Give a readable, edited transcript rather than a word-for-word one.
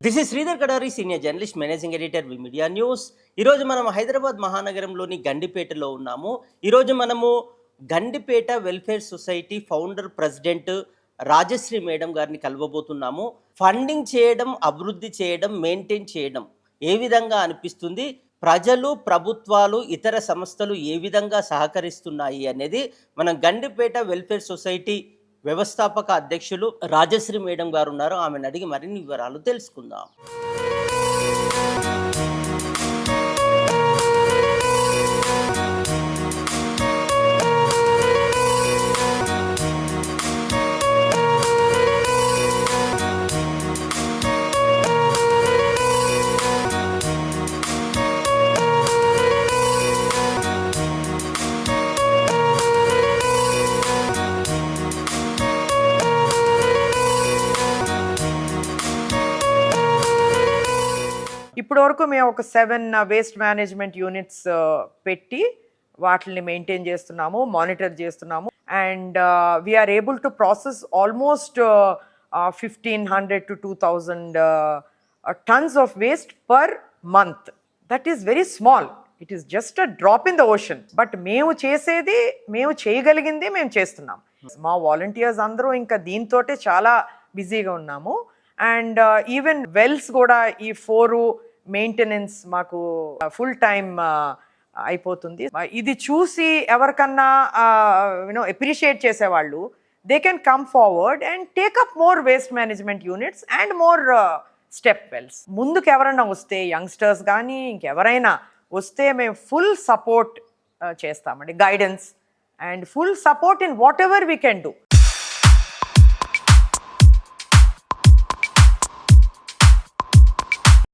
This is Sridhar Kadari, senior journalist, managing editor V media news. ఈరోజు మనం హైదరాబాద్ మహానగరంలోని గండిపేటలో ఉన్నాము. ఈరోజు మనము Gandipet welfare society founder president Rajashri madam గారిని కలవబోతున్నాము. ఫండింగ్ చేయడం, అభివృద్ధి చేయడం, మెయింటైన్ చేయడం ఏ విధంగా అనిపిస్తుంది, ప్రజలు, ప్రభుత్వాలు, ఇతర సంస్థలు ఏ విధంగా సహకరిస్తున్నాయి అనేది మనం గండిపేట వెల్ఫేర్ సొసైటీ వ్యవస్థాపక అధ్యక్షులు రాజశ్రీ మేడం గారు ఉన్నారు. ఆమెను అడిగి మరిన్ని వివరాలు తెలుసుకుందాం. ఇప్పటి వరకు మేము ఒక 7 వేస్ట్ మేనేజ్మెంట్ యూనిట్స్ పెట్టి వాటిని మెయింటైన్ చేస్తున్నాము, మానిటర్ చేస్తున్నాము. And we are able to process almost 1,500 to 2,000 tons of waste per month. That is very small. It is just a drop in the ocean. But మేము చేసేది, మేము చేయగలిగింది మేము చేస్తున్నాం. మా వాలంటీర్స్ అందరూ ఇంకా దీంతోటే చాలా బిజీగా ఉన్నాము. అండ్ ఈవెన్ వెల్స్ కూడా ఈ 4 మెయింటెనెన్స్ మాకు ఫుల్ టైమ్ అయిపోతుంది. ఇది చూసి ఎవరికన్నా అప్రిషియేట్ చేసేవాళ్ళు, they can come forward and take up more waste management units and more step wells. ముందుకు ఎవరైనా వస్తే, యంగ్స్టర్స్ కానీ ఇంకెవరైనా వస్తే మేము ఫుల్ సపోర్ట్ చేస్తామండి, guidance and full support in whatever we can do.